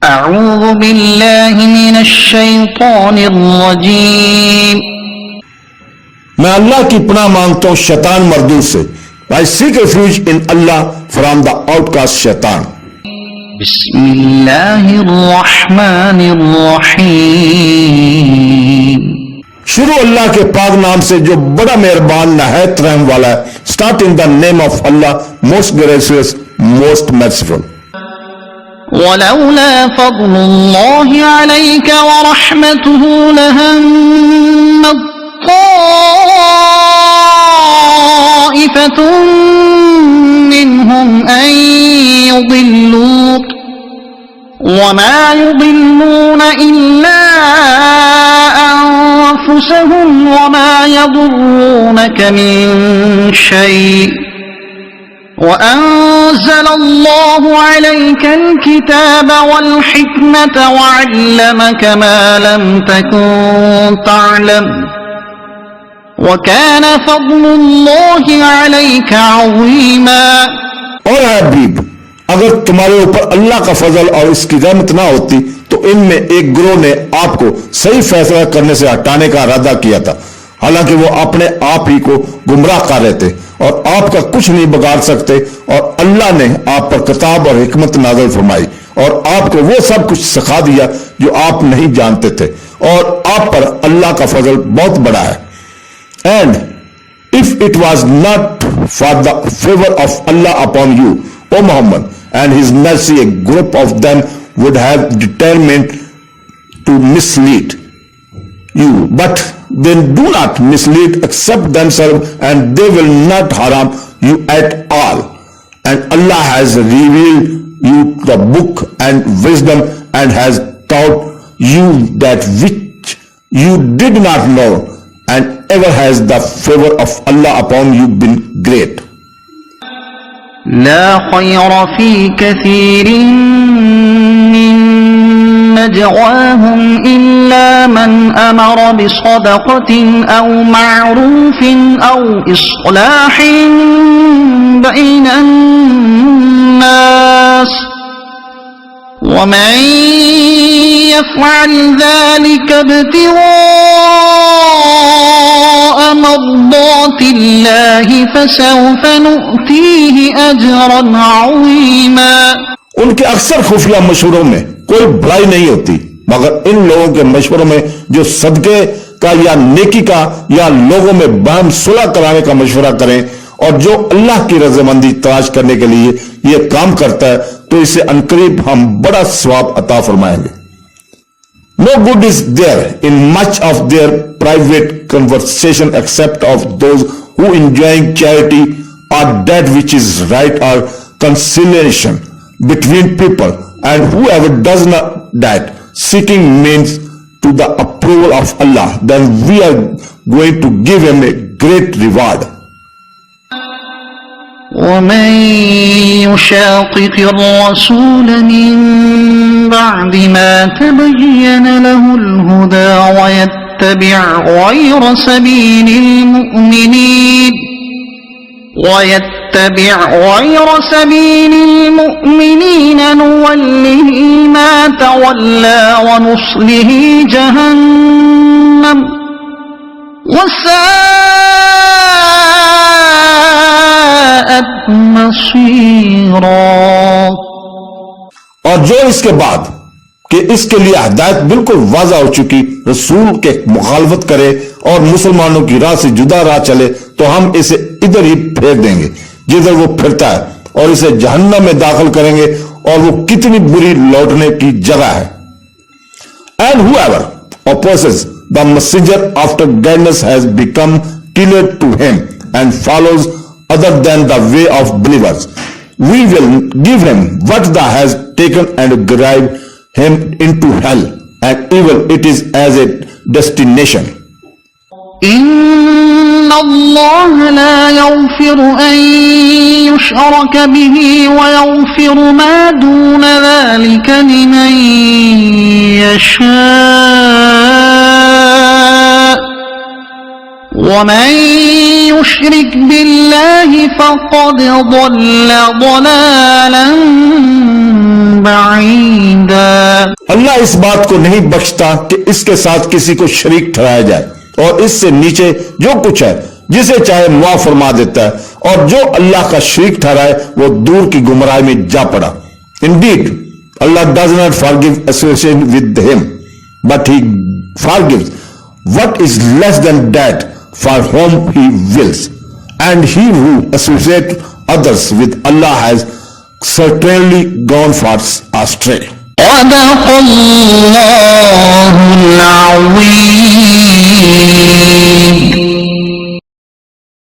अऊज़ु बिल्लाहि मिनश्शैतानिर्रजीम। मैं अल्लाह की पनाह मांगता हूं शैतान मर्दूद से। I seek refuge in Allah from the outcast शैतान। बिस्मिल्लाहिर्रहमानिर्रहीम। शुरू अल्लाह के पाक नाम से जो बड़ा मेहरबान नहायत रहम वाला है। Start in the name of Allah most gracious most merciful. वलौला फज़्लुल्लाहि अलैका व रहमतुहु लहम्मत ताइफतुम मिनहुम अन युदिल्लूक वमा युदिल्लून इल्ला अन्फुसहुम वमा यदुर्रूनक मिन शै'इन वअंज़लल्लाहु अलैकल किताब वल हिकमत वअल्लमक मा लम तकुन तअलम वकान फ़ज़्लुल्लाहि अलैका अज़ीमा। और हबीब, अगर तुम्हारे ऊपर अल्लाह का फजल और इसकी रहमत ना होती तो इनमें एक गिरोह ने आपको सही फैसला करने से हटाने का इरादा किया था, हालांकि वो अपने आप ही को गुमराह कर रहे थे और आपका कुछ नहीं बिगाड़ सकते। और अल्लाह ने आप पर किताब और हिकमत नाज़िल फरमाई और आपको वो सब कुछ सिखा दिया जो आप नहीं जानते थे, और आप पर अल्लाह का फजल बहुत बड़ा है। And if it was not for the favour of Allah upon you O Muhammad and his mercy, a group of them would have determined to mislead you, but they do not mislead except themselves, and they will not harm you at all. And Allah has revealed you the book and wisdom and has taught you that which you did not know, and ever has the favor of Allah upon you been great. لا خير في كثير من نجواهم إلا من أمر بصدقة أو معروف أو إصلاح بين الناس ومن يفعل ذلك ابتغاء مرضات الله فسوف نؤتيه أجرا عظيما। उनके अक्सर खुफिया मशवरों में कोई भलाई नहीं होती मगर इन लोगों के मशवरों में जो सदके का या नेकी का या लोगों में बहम सुलह कराने का मशवरा करें और जो अल्लाह की रज़ामंदी तलाश करने के लिए यह काम करता है तो इसे अनकरीब हम बड़ा सवाब अता फरमाएंगे। No good is there in much of their private conversation except of those who enjoying charity or that which is right or conciliation between people, and whoever does not that seeking means to the approval of Allah, then we are going to give him a great reward. ومن يشاقق الرسول من بعد ما تبين له الهدى ويتبع غير سبيل المؤمنين نوله ما تولى ونصله جهنم وساءت मसीरा। और जो इसके बाद कि इसके लिए हिदायत बिल्कुल वाज़ा हो चुकी रसूल के मुखालफत करे और मुसलमानों की राह से जुदा राह चले तो हम इसे इधर ही फेंक देंगे जिधर वो फिरता है और इसे जहन्नम में दाखिल करेंगे और वो कितनी बुरी लौटने की जगह है। And whoever opposes the messenger after guidance has become clear to him and follows other than the way of believers, we will give him what thou has taken and drive him into hell, and evil it is as a destination. إن الله لا يغفر أن يشرك به ويغفر ما دون ذلك لمن يشاء ومن يشرك بالله فقد ضل ضلالا بعيदा। अल्लाह इस बात को नहीं बख्शता कि इसके साथ किसी को शरीक ठहराया जाए, और इससे नीचे जो कुछ है जिसे चाहे माफ फरमा देता है, और जो अल्लाह का शरीक ठहराए वो दूर की गुमराही में जा पड़ा। Indeed Allah does not forgive association with him, but he forgives what is less than that for whom he wills. And he who associates others with Allah has certainly gone far astray. صدق الله العظيم.